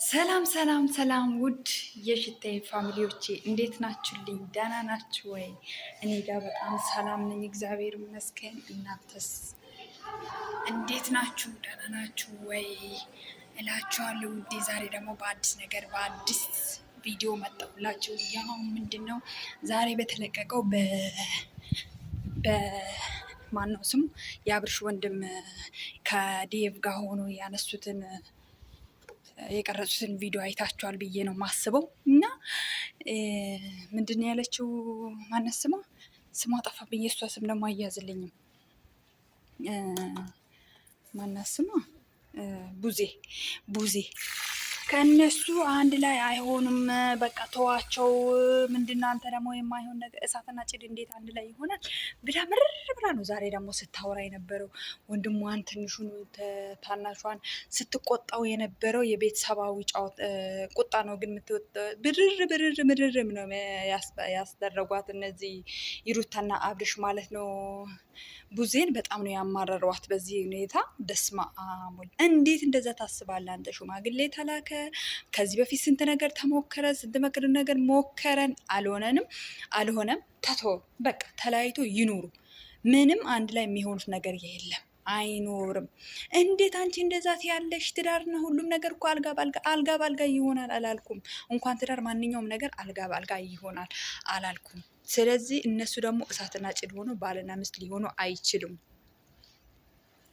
ሰላም ሰላም ሰላም ውድ የሽታዬ ፋሚሊዎቼ እንዴት ናችሁልኝ? ደህና ናችሁ ወይ? እኔ ጋር በጣም ሰላም ነኝ፣ እግዚአብሔር ይመስገን። እናንተስ እንዴት ናችሁ? ደህና ናችሁ ወይ እላችኋለሁ ውዴ። ዛሬ ደግሞ በአዲስ ነገር በአዲስ ቪዲዮ መጣሁላችሁ። ያው ምንድን ነው ዛሬ በተለቀቀው በማነው ስሙ የአብርሽ ወንድም ከዴቭ ጋር ሆኖ ያነሱትን የቀረጹትን ቪዲዮ አይታችኋል ብዬ ነው ማስበው። እና ምንድን ነው ያለችው? ማነት ስሟ ጠፋብኝ። የእሷ ስም ደግሞ አያዝልኝም። ማነት ስሟ ቡዜ ከእነሱ አንድ ላይ አይሆኑም። በቃ ተዋቸው። ምንድነው አንተ ደግሞ የማይሆን ነገር እሳትና ጭድ እንዴት አንድ ላይ ይሆናል ብላ ምርር ብላ ነው ዛሬ ደግሞ ስታወራ የነበረው። ወንድሟን ትንሹን ታናሿን ስትቆጣው የነበረው የቤተሰባዊ ቁጣ ነው። ግን ምርር ነው ያስደረጓት እነዚህ ይሩታና አብርሽ ማለት ነው። ቡዜን በጣም ነው ያማረሯት በዚህ ሁኔታ። ደስማ አሞል እንዴት እንደዛ ታስባለህ አንተ? ሽማግሌ ተላከ። ከዚህ በፊት ስንት ነገር ተሞከረ፣ ስንት ነገር ሞከረን፣ አልሆነም። ተቶ በቃ ተለያይቶ ይኑሩ። ምንም አንድ ላይ የሚሆኑት ነገር የለም፣ አይኖርም። እንዴት አንቺ እንደዛ ያለሽ? ትዳርና ሁሉም ነገር እኮ አልጋ ባልጋ ይሆናል አላልኩም? እንኳን ትዳር ማንኛውም ነገር አልጋ ባልጋ ይሆናል አላልኩም? ስለዚህ እነሱ ደግሞ እሳትና ጭድ ሆኖ ባልና ሚስት ሊሆኑ አይችሉም።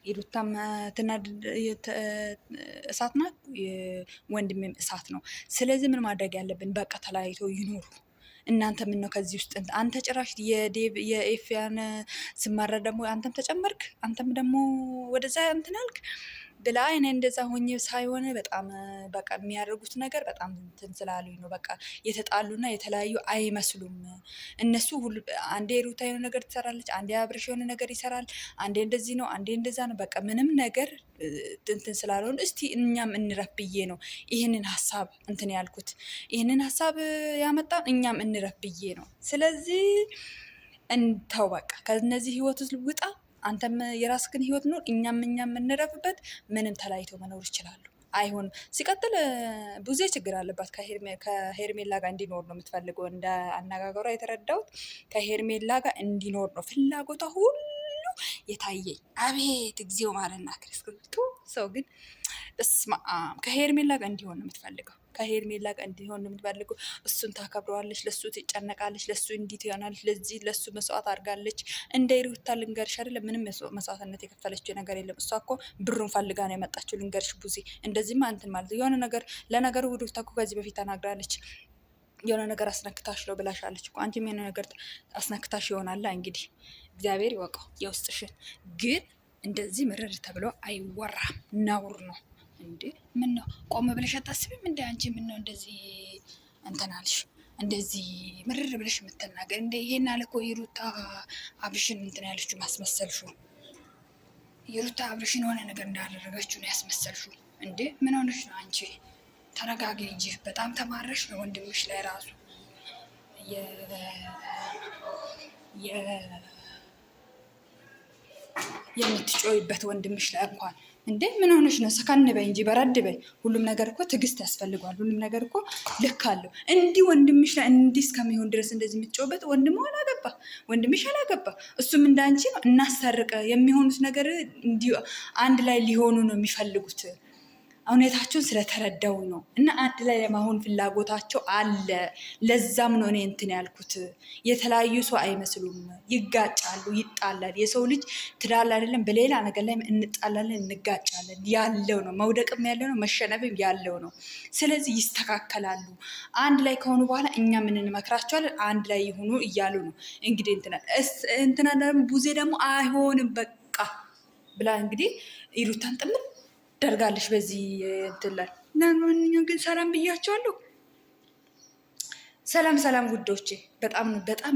ይሩታም እሳት ናት፣ ወንድሜም እሳት ነው። ስለዚህ ምን ማድረግ ያለብን? በቃ ተለያይቶ ይኖሩ። እናንተ ምን ነው ከዚህ ውስጥ አንተ ጭራሽ የኤፍያን ስማረር ደግሞ አንተም ተጨመርክ፣ አንተም ደግሞ ወደዛ እንትን አልክ ብላ እኔ እንደዛ ሆኜ ሳይሆን በጣም በቃ የሚያደርጉት ነገር በጣም እንትን ስላሉኝ ነው። በቃ የተጣሉና የተለያዩ አይመስሉም እነሱ። አንዴ ሩታ የሆነ ነገር ትሰራለች፣ አንዴ አብርሽ የሆነ ነገር ይሰራል፣ አንዴ እንደዚህ ነው፣ አንዴ እንደዛ ነው። በቃ ምንም ነገር እንትን ስላልሆን እስቲ እኛም እንረፍ ብዬ ነው ይህንን ሀሳብ እንትን ያልኩት። ይህንን ሀሳብ ያመጣን እኛም እንረፍ ብዬ ነው። ስለዚህ እንተው በቃ ከነዚህ ህይወት ውስጥ ውጣ። አንተም የራስህን ህይወት ኑር፣ እኛም የምንረፍበት። ምንም ተለያይተው መኖር ይችላሉ። አይሆንም። ሲቀጥል ቡዜ ችግር አለባት። ከሄርሜላ ጋር እንዲኖር ነው የምትፈልገው። እንደ አነጋገሯ የተረዳሁት ከሄርሜላ ጋር እንዲኖር ነው ፍላጎቷ ሁሉ የታየኝ። አቤት እግዚኦ ማለና ክርስቶስ። ሰው ግን ከሄርሜላ ጋር እንዲሆን ነው የምትፈልገው። ከሄርሜላ ጋር እንዲሆን ነው የምትፈልገው። እሱን ታከብረዋለች፣ ለሱ ትጨነቃለች፣ ለሱ እንዲት ይሆናለች፣ ለሱ መስዋዕት አድርጋለች። እንደ ሩታ ልንገርሽ አይደለ ምንም መስዋዕትነት የከፈለችው ነገር የለም። እሷ እኮ ብሩን ፈልጋ ነው የመጣችው። ልንገርሽ ቡዜ እንደዚህማ እንትን ማለት የሆነ ነገር ለነገሩ ሩታ እኮ ከዚህ በፊት ተናግራለች። የሆነ ነገር አስነክታሽ ነው ብላሻለች እኮ። አንቺም የሆነ ነገር አስነክታሽ ይሆናል እንግዲህ እግዚአብሔር ይወቀው የውስጥሽን። ግን እንደዚህ ምርር ተብሎ አይወራም፣ ነውር ነው። እንዴ ምን ነው ቆም ብለሽ አታስቢም እንዴ? አንቺ ምን ነው እንደዚህ እንትናልሽ? እንደዚህ ምርር ብለሽ የምትናገር እንዴ? ይሄን አለ እኮ ይሩታ አብርሽን እንትን ያለችው ማስመሰልሽው። ይሩታ አብርሽን የሆነ ነገር እንዳደረገችው ነው ያስመሰልሽው። እንዴ ምን ሆነሽ ነው አንቺ? ተረጋጊ እንጂ። በጣም ተማረሽ ነው ወንድምሽ ላይ ራሱ የምትጮይበት ወንድምሽ ላይ እንኳን እንዴ ምን ሆነሽ ነው? ሰከን በይ እንጂ በረድ በይ። ሁሉም ነገር እኮ ትዕግስት ያስፈልገዋል። ሁሉም ነገር እኮ ልክ አለው። እንዲህ ወንድምሽ ላይ እንዲህ እስከሚሆን ድረስ እንደዚህ የምትጮይበት ወንድምሽ አላገባ። እሱም እንዳንቺ ነው። እናስታርቅ የሚሆኑት ነገር እንዲህ አንድ ላይ ሊሆኑ ነው የሚፈልጉት። ሁኔታቸውን ስለተረዳው ነው። እና አንድ ላይ ለማሆን ፍላጎታቸው አለ። ለዛም ነው እኔ እንትን ያልኩት። የተለያዩ ሰው አይመስሉም። ይጋጫሉ፣ ይጣላል። የሰው ልጅ ትዳር አይደለም በሌላ ነገር ላይ እንጣላለን፣ እንጋጫለን። ያለው ነው። መውደቅም ያለው ነው፣ መሸነፍም ያለው ነው። ስለዚህ ይስተካከላሉ። አንድ ላይ ከሆኑ በኋላ እኛ ምን እንመክራቸዋለን? አንድ ላይ ይሁኑ እያሉ ነው እንግዲህ እንትና ደግሞ ቡዜ ደግሞ አይሆንም በቃ ብላ እንግዲህ ይሩታን ጥምር ደርጋለች በዚህ እንትላል። ለማንኛውም ግን ሰላም ብያቸዋለሁ። ሰላም ጉዶቼ። በጣም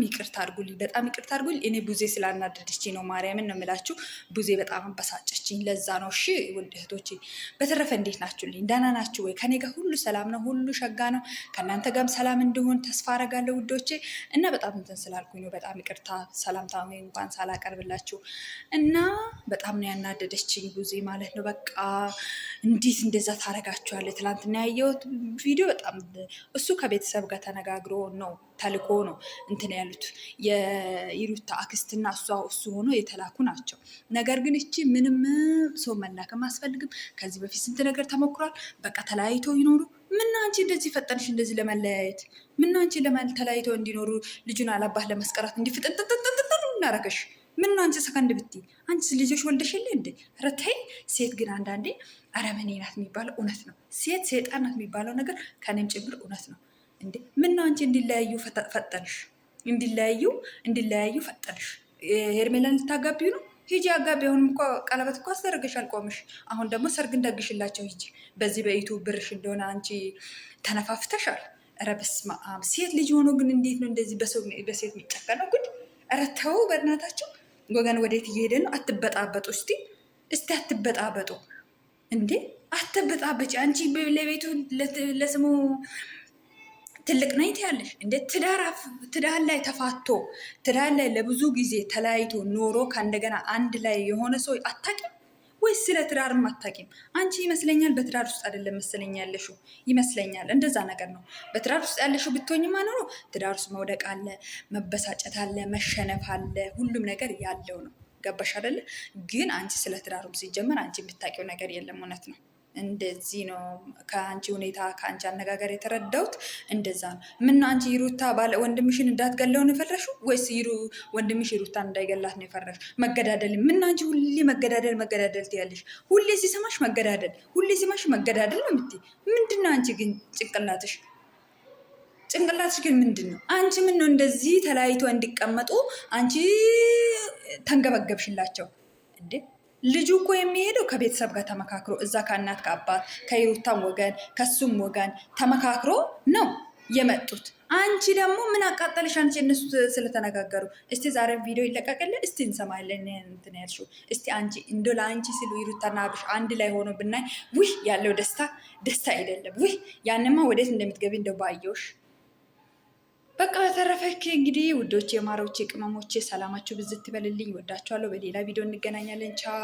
ይቅርታ አድርጉልኝ፣ በጣም ይቅርታ አድርጉልኝ። እኔ ቡዜ ስላናደደችኝ ነው፣ ማርያምን ነው የምላችሁ። ቡዜ በጣም አበሳጨችኝ፣ ለዛ ነው። እሺ ውድ እህቶቼ፣ በተረፈ እንዴት ናችሁልኝ? ደህና ናችሁ ወይ? ከኔ ጋር ሁሉ ሰላም ነው፣ ሁሉ ሸጋ ነው። ከእናንተ ጋርም ሰላም እንዲሆን ተስፋ አረጋለሁ ውዶቼ። እና በጣም እንትን ስላልኩኝ ነው፣ በጣም ይቅርታ ሰላምታ እንኳን ሳላቀርብላችሁ እና በጣም ነው ያናደደችኝ ቡዜ ማለት ነው። በቃ እንዴት እንደዛ ታረጋችኋለች? ትላንትና ያየሁት ቪዲዮ በጣም እሱ ከቤተሰብ ጋር ተነጋግሮ ነው ተልኮ ነው እንትን ያሉት የኢሩታ አክስትና እሱ ሆኖ የተላኩ ናቸው። ነገር ግን እቺ ምንም ሰው መላክም አስፈልግም። ከዚህ በፊት ስንት ነገር ተሞክሯል። በቃ ተለያይተው ይኖሩ። ምን አንቺ እንደዚህ ፈጠንሽ እንደዚህ ለመለያየት? ምን አንቺ ተለያይተው እንዲኖሩ ልጁን አላባህ ለመስቀራት እንዲፍጥንጥንጥንጥን እናረገሽ? ምን አንቺ ሰከንድ ብቲ አንቺ ልጆች ወልደሽ የለ እንዴ? ኧረ ተይ። ሴት ግን አንዳንዴ አረመኔ ናት የሚባለው እውነት ነው። ሴት ሴጣን ናት የሚባለው ነገር ከኔም ጭምር እውነት ነው። እንዴ ምን ነው አንቺ እንዲለያዩ ፈጠንሽ? እንዲለያዩ ፈጠንሽ? ሄርሜላን ልታጋቢው ነው? ሂጂ አጋቢ። አሁንም እኮ ቀለበት እኮ አስደረገሽ አልቆምሽ። አሁን ደግሞ ሰርግ እንደግሽላቸው ሂጂ። በዚህ በዩቱብ ብርሽ እንደሆነ አንቺ ተነፋፍተሻል። ኧረ በስመ አብ። ሴት ልጅ ሆኖ ግን እንዴት ነው እንደዚህ በሴት የሚጨቀነው? ግን ኧረ ተው በእናታቸው። ወገን ወዴት እየሄደ ነው? አትበጣበጡ እስቲ አትበጣበጡ እንዴ! አትበጣበጭ አንቺ ለቤቱ ለስሙ ትልቅ ነኝ ትያለሽ እንዴ? ትዳር ላይ ተፋቶ ትዳር ላይ ለብዙ ጊዜ ተለያይቶ ኖሮ ከእንደገና አንድ ላይ የሆነ ሰው አታቂም ወይስ ስለ ትዳርም አታቂም? አንቺ ይመስለኛል በትዳር ውስጥ አይደለም መሰለኝ ያለሽው፣ ይመስለኛል እንደዛ ነገር ነው። በትዳር ውስጥ ያለሽው ብትሆኝማ ኖሮ ትዳር ውስጥ መውደቅ አለ፣ መበሳጨት አለ፣ መሸነፍ አለ፣ ሁሉም ነገር ያለው ነው። ገባሽ አይደለ? ግን አንቺ ስለ ትዳሩም ሲጀመር አንቺ የምታውቂው ነገር የለም። እውነት ነው። እንደዚህ ነው ከአንቺ ሁኔታ ከአንቺ አነጋገር የተረዳሁት እንደዛ ነው። ምነው አንቺ ይሩታ ወንድምሽን እንዳትገለውን የፈረሽው ወይስ ወንድምሽ ይሩታን እንዳይገላት ነው የፈረሽ? መገዳደል ምነው አንቺ ሁሌ መገዳደል ትያለሽ? ሁሌ ሲሰማሽ መገዳደል ነው የምትይ። ምንድን ነው አንቺ ግን ጭንቅላትሽ ግን ምንድን ነው? አንቺ ምነው እንደዚህ ተለያይቶ እንዲቀመጡ አንቺ ተንገበገብሽላቸው እንዴ? ልጁ እኮ የሚሄደው ከቤተሰብ ጋር ተመካክሮ እዛ ከእናት ከአባት ከይሩታም ወገን ከሱም ወገን ተመካክሮ ነው የመጡት። አንቺ ደግሞ ምን አቃጠልሽ? አንቺ እነሱ ስለተነጋገሩ። እስቲ ዛሬ ቪዲዮ ይለቀቅልን እስቲ እንሰማለን። እንትን ያልሽው እስቲ አንቺ እንዶ ለአንቺ ሲሉ ይሩታና አብርሽ አንድ ላይ ሆኖ ብናይ ውህ ያለው ደስታ አይደለም። ውህ ያንማ ወዴት እንደምትገቢ እንደው ባየውሽ። በቃ በተረፈክ እንግዲህ ውዶቼ፣ ማሮቼ፣ ቅመሞቼ ሰላማችሁ ብዝት ትበልልኝ። ወዳችኋለሁ። በሌላ ቪዲዮ እንገናኛለን። ቻው